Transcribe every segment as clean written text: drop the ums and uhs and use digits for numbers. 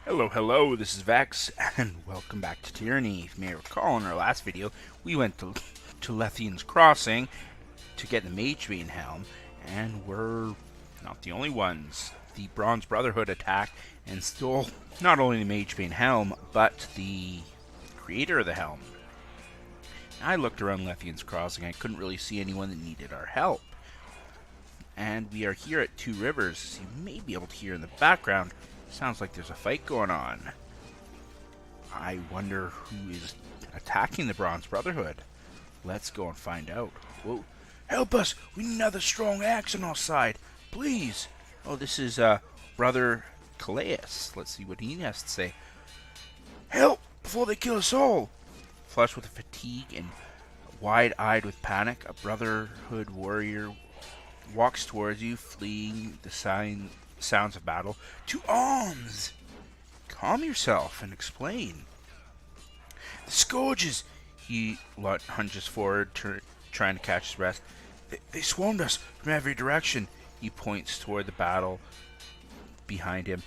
Hello, hello, this is Vexx, and welcome back to Tyranny. If you may recall, in our last video, we went to Lethian's Crossing to get the Magebane Helm, and we're not the only ones. The Bronze Brotherhood attacked and stole not only the Magebane Helm, but the creator of the Helm. I looked around Lethian's Crossing, I couldn't really see anyone that needed our help. And we are here at Two Rivers, as you may be able to hear in the background. Sounds like there's a fight going on. I wonder who is attacking the Bronze Brotherhood. Let's go and find out. Whoa. Help us! We need another strong axe on our side. Please! Oh, this is Brother Calais. Let's see what he has to say. Help! Before they kill us all! Flushed with fatigue and wide-eyed with panic, a Brotherhood warrior walks towards you, fleeing the sounds of battle. To arms! Calm yourself and explain. The scourges! He lunges forward, trying to catch his breath. They swarmed us from every direction. He points toward the battle behind him.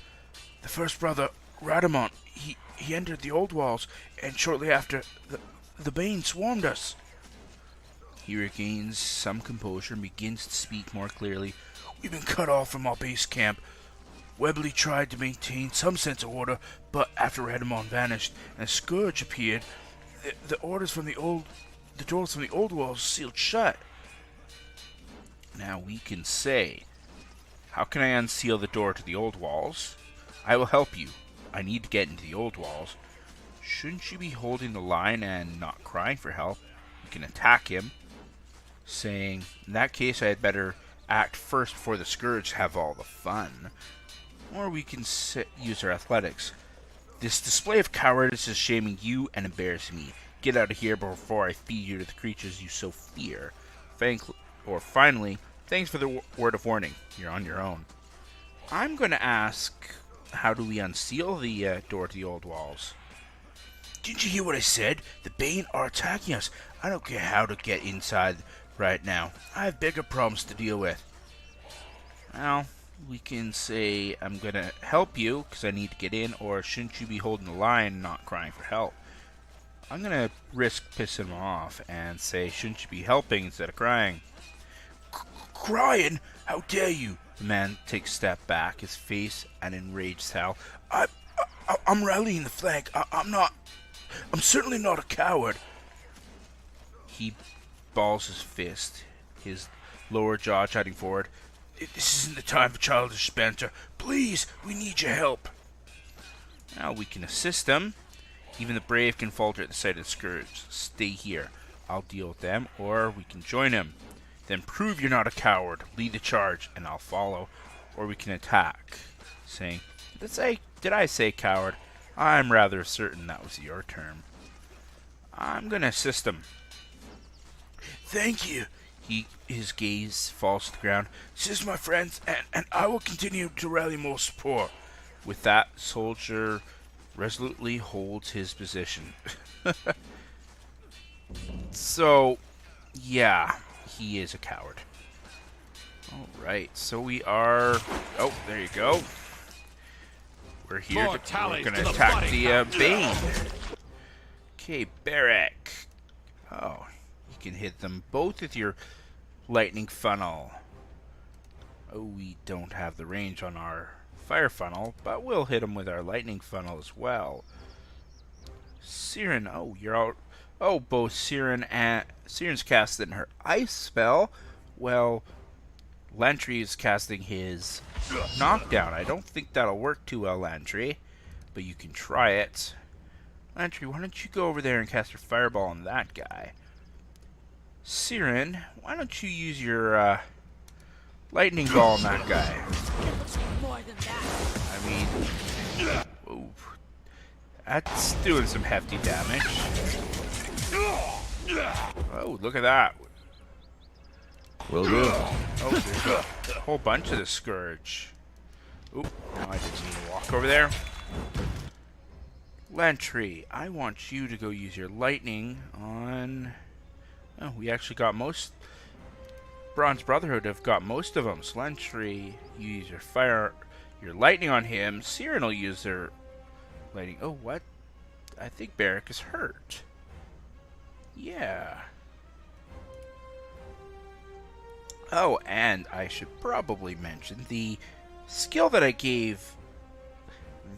The first brother, Radamont, he entered the old walls, and shortly after, the Bane swarmed us. He regains some composure and begins to speak more clearly. We've been cut off from our base camp. Webley tried to maintain some sense of order, but after Radamont vanished and a scourge appeared, the doors from the old walls sealed shut. Now we can say, how can I unseal the door to the old walls? I will help you. I need to get into the old walls. Shouldn't you be holding the line and not crying for help? You can attack him, saying, in that case I had better act first before the scourge have all the fun. Or we can use our athletics. This display of cowardice is shaming you and embarrassing me. Get out of here before I feed you to the creatures you so fear. Finally, thanks for the word of warning. You're on your own. I'm going to ask, how do we unseal the door to the old walls? Didn't you hear what I said? The Bane are attacking us. I don't care how to get inside right now. I have bigger problems to deal with. Well, we can say, I'm going to help you because I need to get in, or shouldn't you be holding the line and not crying for help? I'm going to risk pissing him off and say, shouldn't you be helping instead of crying? Crying? How dare you? The man takes a step back, his face an enraged howl. I'm rallying the flank. I'm certainly not a coward. He balls his fist, his lower jaw jutting forward. This isn't the time for childish banter. Please, we need your help. Now we can assist them. Even the brave can falter at the sight of the scourge. Stay here. I'll deal with them, or we can join him. Then prove you're not a coward. Lead the charge, and I'll follow. Or we can attack, saying, did I say coward? I'm rather certain that was your term. I'm going to assist him. Thank you. His gaze falls to the ground. Assist my friends, and I will continue to rally more support. With that, soldier resolutely holds his position. So, yeah, he is a coward. Alright, so we are... Oh, there you go. We're here. We're going to attack the Bane. Okay, Barrack. Oh, you can hit them both with your lightning funnel. Oh, we don't have the range on our fire funnel, but we'll hit them with our lightning funnel as well. Siren, oh, you're out. Oh, both Siren's casting her ice spell. Well, Lantry is casting his knockdown. I don't think that'll work too well, Lantry, but you can try it. Lantry, why don't you go over there and cast your fireball on that guy? Siren, why don't you use your lightning ball on that guy? I mean, ooh, that's doing some hefty damage. Oh, look at that. Will do. Oh, there's a whole bunch of the scourge. Oop, no, I didn't mean to walk over there. Lantry, I want you to go use your lightning on... Oh, we actually got most... Bronze Brotherhood have got most of them. So Lantry, you use your lightning on him. Siren will use her lighting. Oh, what? I think Barrick is hurt. Yeah. Oh, and I should probably mention the skill that I gave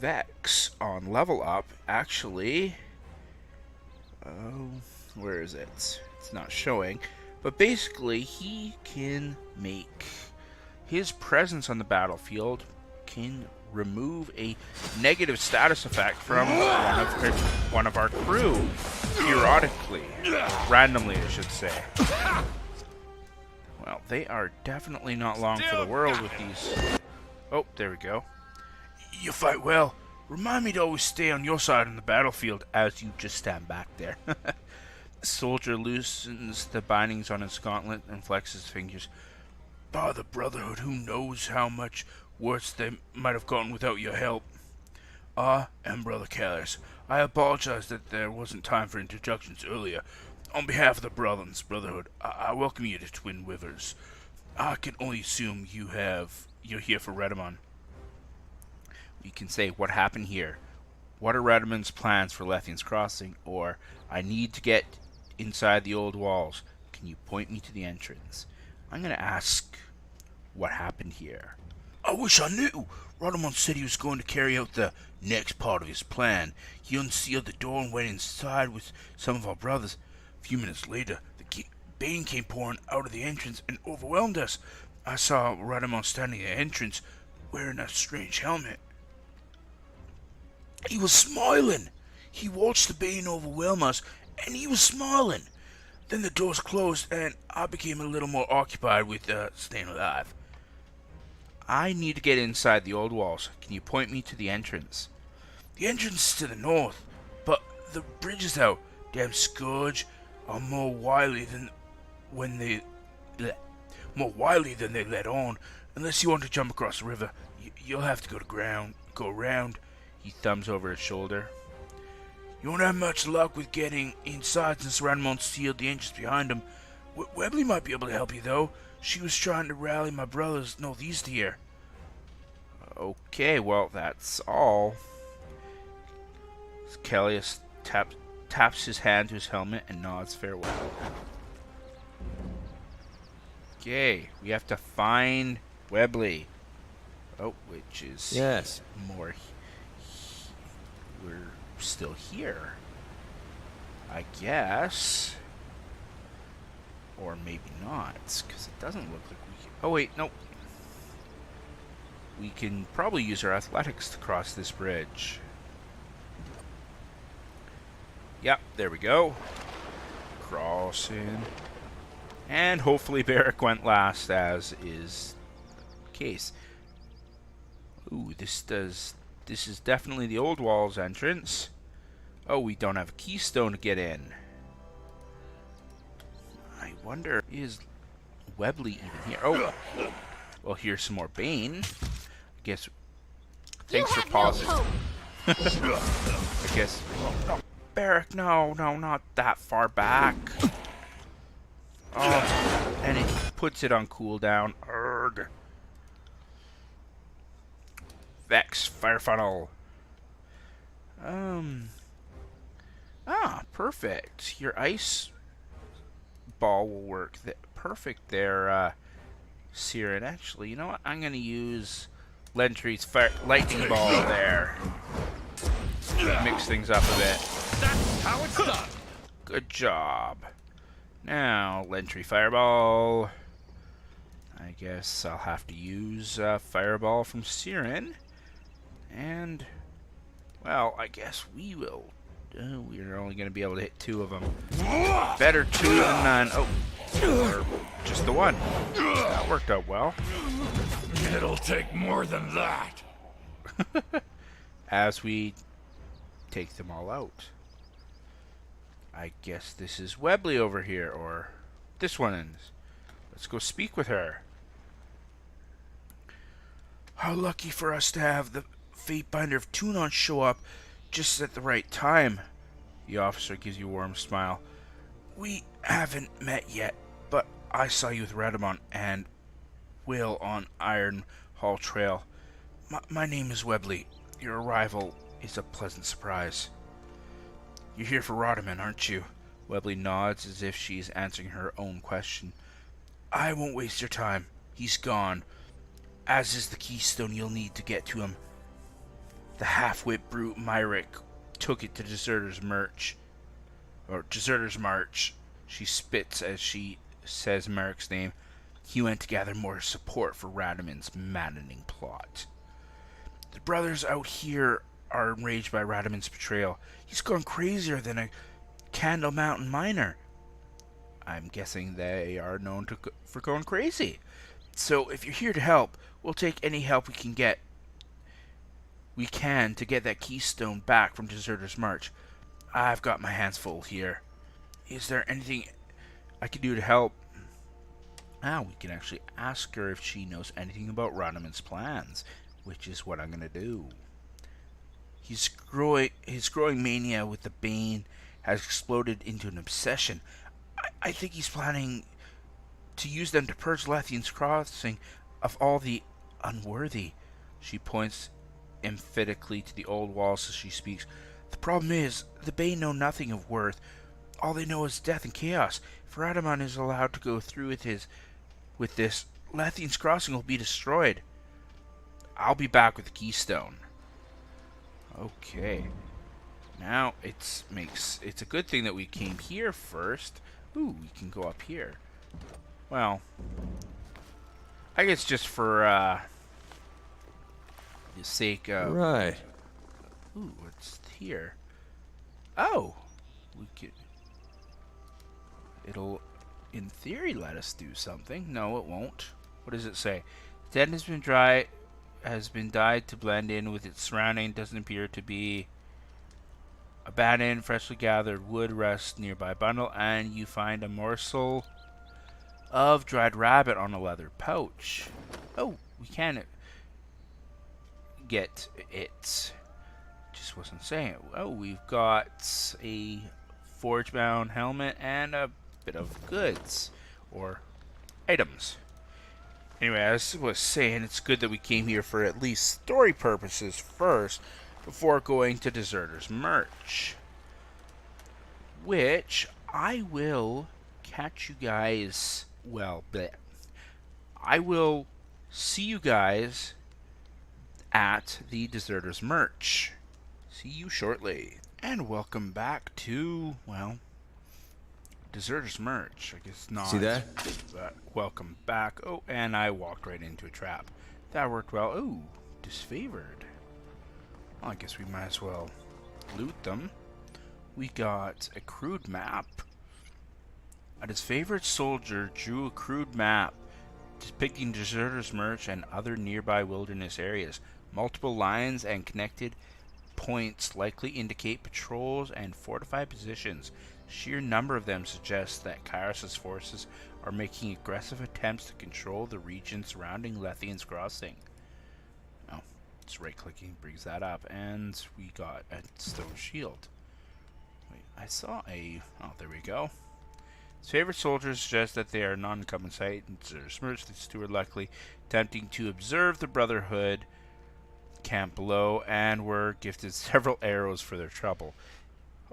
Vexx on level up. Actually, where is it? It's not showing. But basically, he can make his presence on the battlefield can remove a negative status effect from one of our crew, periodically, or randomly, I should say. Well, they are definitely not long for the world with these. Oh, there we go. You fight well. Remind me to always stay on your side on the battlefield as you just stand back there. The soldier loosens the bindings on his gauntlet and flexes his fingers. By the Brotherhood, who knows how much worse they might have gotten without your help. I am Brother Callis. I apologize that there wasn't time for introductions earlier. On behalf of the Brotherhood, I welcome you to Twin Rivers. I can only assume you're here for Redamon. We can say, what happened here? What are Redamon's plans for Lethian's Crossing? Or, I need to get inside the old walls. Can you point me to the entrance? I'm going to ask, what happened here? I wish I knew. Redamon said he was going to carry out the next part of his plan. He unsealed the door and went inside with some of our brothers. A few minutes later, the Bane came pouring out of the entrance and overwhelmed us. I saw Redamon standing at the entrance, wearing a strange helmet. He was smiling. He watched the Bane overwhelm us, and he was smiling. Then the doors closed, and I became a little more occupied with staying alive. I need to get inside the old walls. Can you point me to the entrance? The entrance is to the north, but the bridge is out. Damn Scourge are more wily than they let on. Unless you want to jump across the river, you'll have to go around. He thumbs over his shoulder. You won't have much luck with getting inside since Redamon sealed the entrance behind him. Webley might be able to help you, though. She was trying to rally my brothers northeast here. Okay, well, that's all. Callius taps his hand to his helmet and nods farewell. Okay, we have to find Webley. Oh, which is... Yes. More... We're still here. I guess. Or maybe not, because it doesn't look like we can... Oh, wait, nope. We can probably use our athletics to cross this bridge. Yep, there we go. Crossing. And hopefully Barrick went last, as is the case. Ooh, this is definitely the old walls entrance. Oh, we don't have a keystone to get in. I wonder, is Webley even here? Oh, well, here's some more Bane. I guess. Thanks for pausing. I guess. No, Barrick, no, not that far back. Oh, and it puts it on cooldown. Urgh. Vexx, fire funnel. Perfect. Your ice ball will work. Perfect there, Siren. Actually, you know what? I'm going to use Lentry's lightning ball there. Mix things up a bit. That's how it's done. Good job. Now, Lentry fireball. I guess I'll have to use fireball from Siren. And, well, I guess we will. We're only going to be able to hit 2 of them. Better 2 than none. Oh, or just the 1. That worked out well. It'll take more than that. As we take them all out. I guess this is Webley over here, or this one is. Let's go speak with her. How lucky for us to have the Fatebinder of Tunon show up just at the right time. The officer gives you a warm smile. We haven't met yet, but I saw you with Redamon and Will on Iron Hall Trail. My name is Webley. Your arrival is a pleasant surprise. You're here for Rodman, aren't you? Webley nods as if she's answering her own question. I won't waste your time. He's gone, as is the keystone you'll need to get to him. The half-wit brute Myrick took it to Deserter's March. She spits as she says Myrick's name. He went to gather more support for Radaman's maddening plot. The brothers out here are enraged by Radaman's betrayal. He's gone crazier than a Candle Mountain miner. I'm guessing they are known for going crazy. So if you're here to help, we'll take any help we can get. We can to get that keystone back from Deserter's March. I've got my hands full here. Is there anything I can do to help? We can actually ask her if she knows anything about Radaman's plans, which is what I'm going to do. His growing mania with the Bane has exploded into an obsession. I think he's planning to use them to purge Lethian's Crossing of all the unworthy. She points emphatically to the old walls as she speaks. The problem is, the Bane know nothing of worth. All they know is death and chaos. If Radaman is allowed to go through with this, Lethian's Crossing will be destroyed. I'll be back with the keystone. Okay. Now it's a good thing that we came here first. Ooh, we can go up here. Well, I guess just for the sake of Right. Ooh, what's here? Oh, we could. It'll, in theory, let us do something. No, it won't. What does it say? Dead has been dyed to blend in with its surrounding. Doesn't appear to be abandoned. Freshly gathered wood rests nearby bundle, and you find a morsel of dried rabbit on a leather pouch. Oh, we can get it. Just wasn't saying it. Oh, we've got a forge-bound helmet and a bit of goods or items. Anyway, as I was saying, it's good that we came here for at least story purposes first before going to Deserter's March, which I will catch you guys. Well, I will see you guys at the Deserter's March. See you shortly. And welcome back to, well, Deserter's March. I guess not. See that? But welcome back. Oh, and I walked right into a trap. That worked well. Ooh, disfavored. Well, I guess we might as well loot them. We got a crude map. A disfavored soldier drew a crude map depicting Deserter's March and other nearby wilderness areas. Multiple lines and connected points likely indicate patrols and fortified positions. Sheer number of them suggests that Kairos' forces are making aggressive attempts to control the region surrounding Lethian's Crossing. Oh, just right-clicking brings that up, and we got a stone shield. Wait, I saw a... oh, there we go. His favorite soldiers suggest that they are non-incumbent sight, and Deserter's these two are likely attempting to observe the Brotherhood camp below, and were gifted several arrows for their trouble.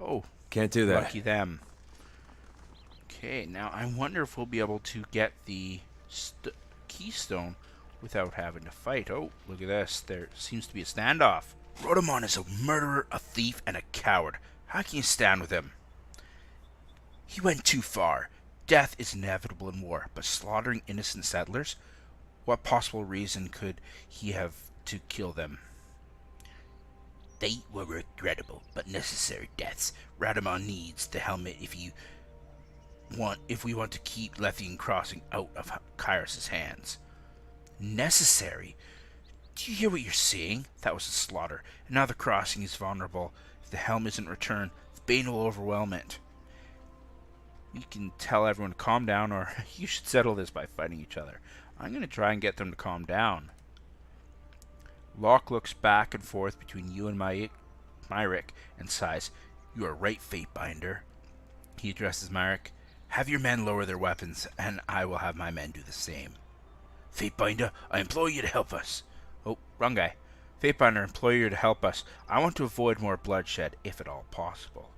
Oh, Can't do that. lucky them. Okay, now I wonder if we'll be able to get the keystone without having to fight. Oh, look at this. There seems to be a standoff. Radaman is a murderer, a thief, and a coward. How can you stand with him? He went too far. Death is inevitable in war, but slaughtering innocent settlers? What possible reason could he have to kill them? They were regrettable but necessary deaths. Radaman needs the helmet if we want to keep Lethian Crossing out of Kairos' hands. Necessary? Do you hear what you're saying? That was a slaughter, and now the crossing is vulnerable. If the helm isn't returned, the Bane will overwhelm it. You can tell everyone to calm down, or you should settle this by fighting each other. I'm going to try and get them to calm down. Locke looks back and forth between you and Myrick and sighs. You are right, Fatebinder. He addresses Myrick. Have your men lower their weapons, and I will have my men do the same. Fatebinder, I implore you to help us. Oh, wrong guy. Fatebinder, implore you to help us. I want to avoid more bloodshed, if at all possible.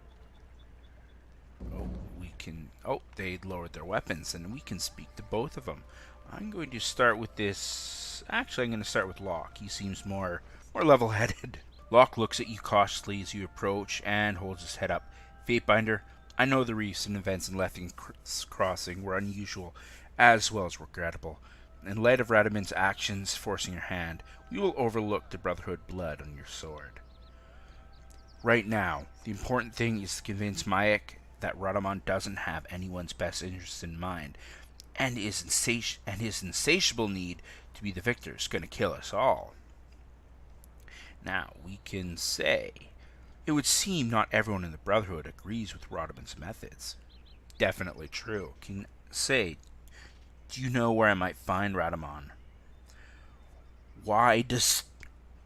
Oh, we can... Oh, they lowered their weapons, and we can speak to both of them. I'm going to start with this... Actually, I'm going to start with Locke. He seems more level-headed. Locke looks at you cautiously as you approach and holds his head up. Fatebinder, I know the recent events in Lething Crossing were unusual as well as regrettable. In light of Radaman's actions forcing your hand, we will overlook the Brotherhood blood on your sword. Right now, the important thing is to convince Mayak that Radaman doesn't have anyone's best interests in mind, and his insatiable need to be the victor is going to kill us all. Now, we can say, it would seem not everyone in the Brotherhood agrees with Radaman's methods. Definitely true. Can say, do you know where I might find Radaman? Why does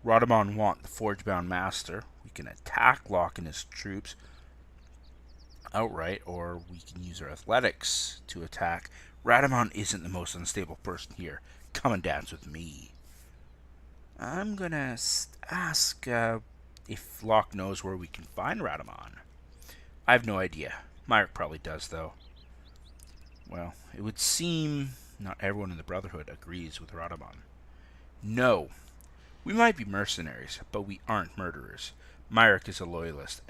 Radaman want the Forgebound Master? We can attack Locke and his troops outright, or we can use our athletics to attack. Radaman isn't the most unstable person here. Come and dance with me. I'm gonna ask if Locke knows where we can find Radaman. I have no idea. Myrick probably does, though. Well, it would seem not everyone in the Brotherhood agrees with Radaman. No. We might be mercenaries, but we aren't murderers. Myrick is a loyalist.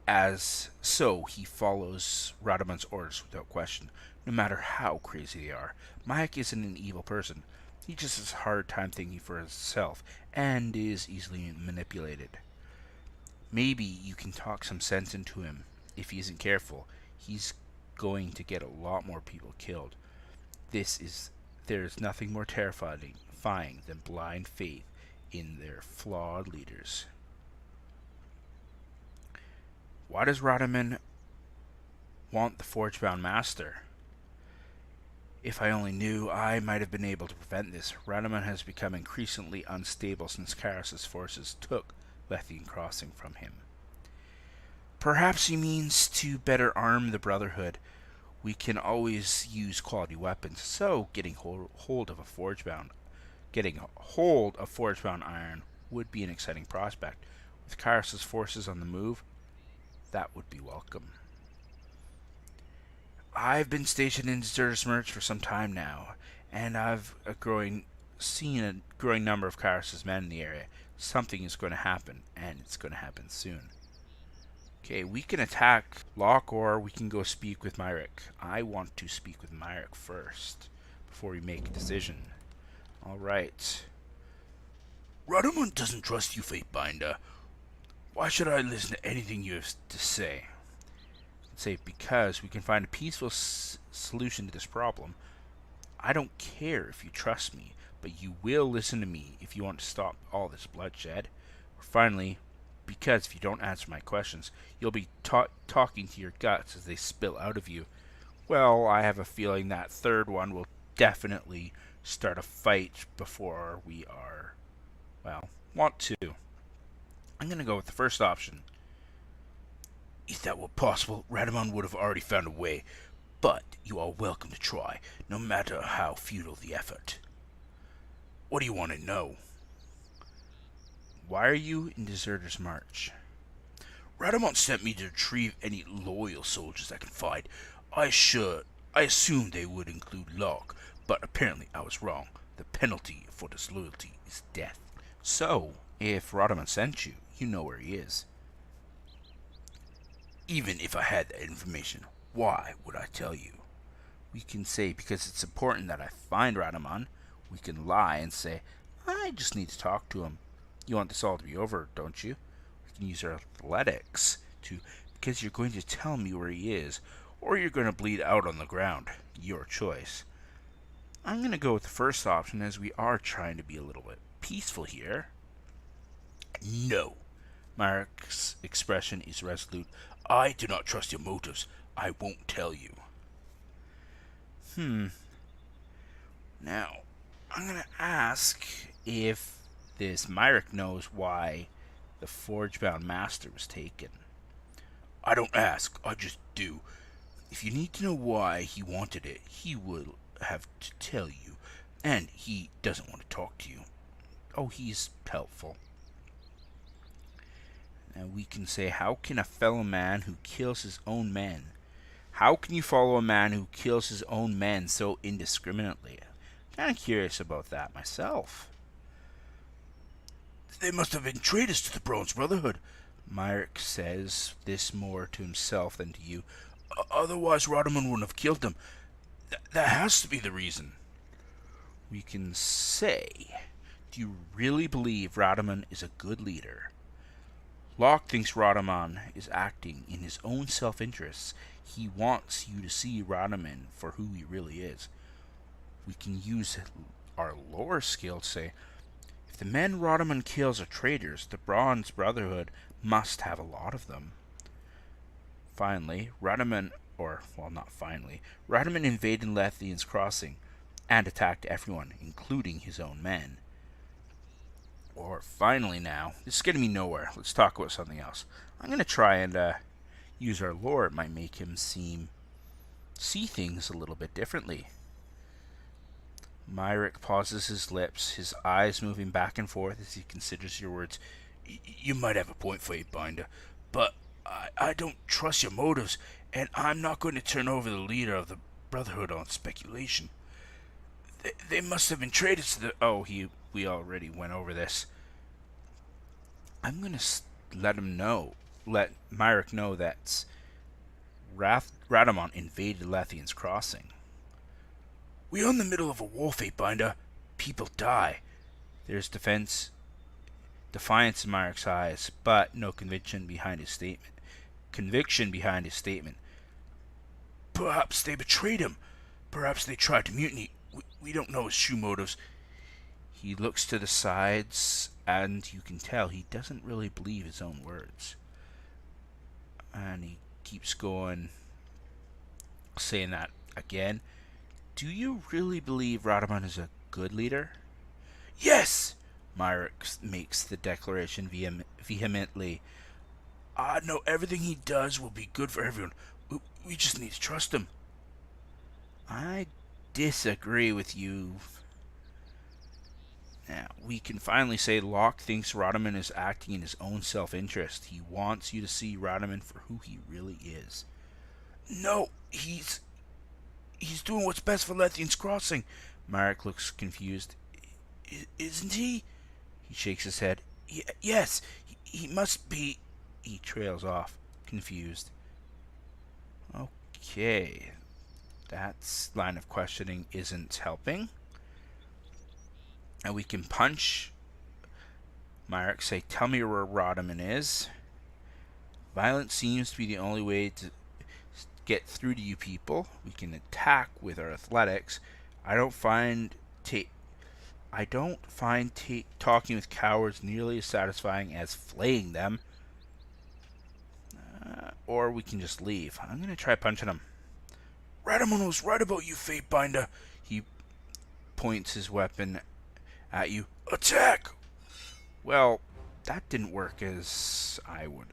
As so, he follows Radaman's orders without question, no matter how crazy they are. Myrick isn't an evil person. He just has a hard time thinking for himself, and is easily manipulated. Maybe you can talk some sense into him. If he isn't careful, he's going to get a lot more people killed. There is nothing more terrifying than blind faith in their flawed leaders. Why does Radaman want the Forgebound Master? If I only knew, I might have been able to prevent this. Radaman has become increasingly unstable since Kairus' forces took Lething Crossing from him. Perhaps he means to better arm the Brotherhood. We can always use quality weapons, so getting hold of Forgebound iron would be an exciting prospect. With Kairus' forces on the move, that would be welcome. I've been stationed in Deserter's Merch for some time now, and I've seen a growing number of Kairus' men in the area. Something is going to happen, and it's going to happen soon. Okay, we can attack Locke, or we can go speak with Myrick. I want to speak with Myrick first, before we make a decision. Alright. Radaman doesn't trust you, Fatebinder. Why should I listen to anything you have to say? Say, because we can find a peaceful solution to this problem. I don't care if you trust me, but you will listen to me if you want to stop all this bloodshed. Or finally, because if you don't answer my questions, you'll be talking to your guts as they spill out of you. Well, I have a feeling that third one will definitely start a fight before we want to. I'm going to go with the first option. If that were possible, Radaman would have already found a way, but you are welcome to try, no matter how futile the effort. What do you want to know? Why are you in Deserter's March? Radaman sent me to retrieve any loyal soldiers I can find. I assumed they would include Locke, but apparently I was wrong. The penalty for disloyalty is death. So, if Radaman sent you, you know where he is. Even if I had that information, why would I tell you? We can say because it's important that I find Radaman. We can lie and say, I just need to talk to him. You want this all to be over, don't you? We can use our athletics to, because you're going to tell me where he is, or you're going to bleed out on the ground. Your choice. I'm going to go with the first option, as we are trying to be a little bit peaceful here. No. Myrick's expression is resolute. I do not trust your motives. I won't tell you. Now, I'm going to ask if this Myrick knows why the Forgebound Master was taken. I don't ask, I just do. If you need to know why he wanted it, he will have to tell you, and he doesn't want to talk to you. Oh, he's helpful. And we can say, how can a fellow man who kills his own men? How can you follow a man who kills his own men so indiscriminately? I'm kind of curious about that myself. They must have been traitors to the Bronze Brotherhood. Myrick says this more to himself than to you. Otherwise, Radaman wouldn't have killed them. That has to be the reason. We can say, do you really believe Radaman is a good leader? Locke thinks Radaman is acting in his own self-interests. He wants you to see Radaman for who he really is. We can use our lore skill to say, if the men Radaman kills are traitors, the Bronze Brotherhood must have a lot of them. Finally, Radaman invaded Lethian's Crossing and attacked everyone, including his own men. Or finally now, this is getting me nowhere. Let's talk about something else. I'm going to try and use our lore. It might make him see things a little bit differently. Myrick pauses his lips, his eyes moving back and forth as he considers your words. You might have a point, Fatebinder, but I don't trust your motives, and I'm not going to turn over the leader of the Brotherhood on speculation. They must have been traitors to the... Oh, we already went over this. I'm going to let Myrick know that Radaman invaded Lethian's Crossing. We're in the middle of a war, Fatebinder. People die. There's defiance in Myrick's eyes, but no conviction behind his statement. Perhaps they betrayed him. Perhaps they tried to mutiny. We don't know his true motives. He looks to the sides, and you can tell he doesn't really believe his own words. And he keeps going, saying that again. Do you really believe Radaman is a good leader? Yes! Myrick makes the declaration vehemently. I know everything he does will be good for everyone. We just need to trust him. I disagree with you. Now, we can finally say Locke thinks Radaman is acting in his own self-interest. He wants you to see Radaman for who he really is. No, he's doing what's best for Lethian's Crossing. Myrick looks confused. Isn't he? He shakes his head. Yes, he must be. He trails off, confused. Okay. That line of questioning isn't helping. And we can punch Myrick, say, tell me where Radaman is. Violence seems to be the only way to get through to you people. We can attack with our athletics. I don't find talking with cowards nearly as satisfying as flaying them. Or we can just leave. I'm going to try punching him. Radaman was right about you, Fatebinder. He points his weapon at you. Attack! Well, that didn't work as I would.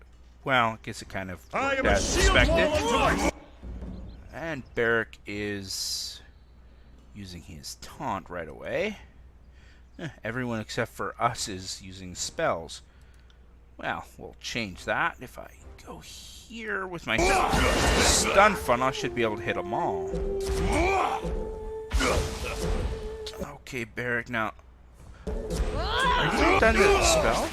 Well, I guess it kind of worked as expected. And Barrick is using his taunt right away. Everyone except for us is using spells. Well, we'll change that. If I go here with my stun funnel, I should be able to hit them all. Okay, Barrick, now. Are you done with the spell?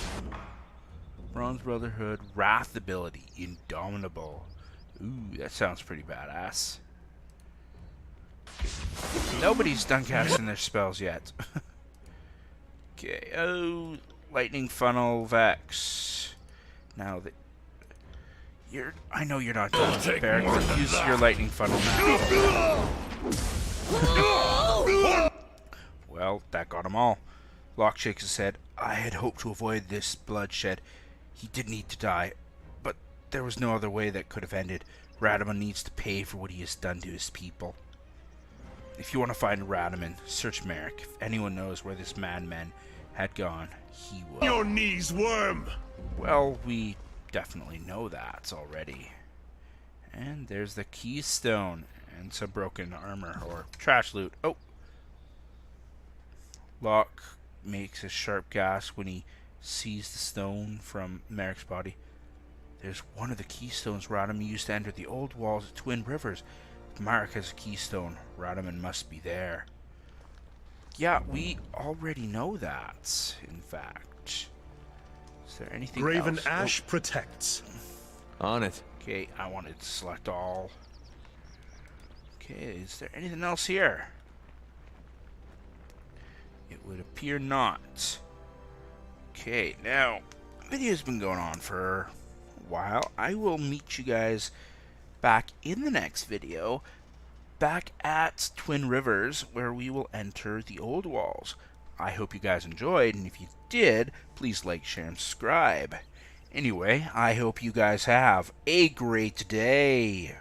Bronze Brotherhood, Wrath ability, Indomitable. Ooh, that sounds pretty badass. Okay. Nobody's done casting their spells yet. Okay, oh, Lightning Funnel, Vexx. Now that I know you're not done with it, Barrick. Use your Lightning Funnel now. Well, that got them all. Locke shakes his head. I had hoped to avoid this bloodshed. He did need to die, but there was no other way that could have ended. Radaman needs to pay for what he has done to his people. If you want to find Radaman, search Merrick. If anyone knows where this madman had gone, he will. Your knees, worm! Well, we definitely know that already. And there's the keystone and some broken armor or trash loot. Oh! Locke makes a sharp gasp when he sees the stone from Merrick's body. There's one of the keystones Radaman used to enter the old walls of Twin Rivers. If Marek has a keystone, Radaman must be there. Yeah, we already know that, in fact. Is there anything Graven else? Ash protects. On it. Okay, I wanted to select all. Okay, is there anything else here? It would appear not. Okay, now, the video's been going on for a while. I will meet you guys back in the next video, back at Twin Rivers, where we will enter the old walls. I hope you guys enjoyed, and if you did, please like, share, and subscribe. Anyway, I hope you guys have a great day.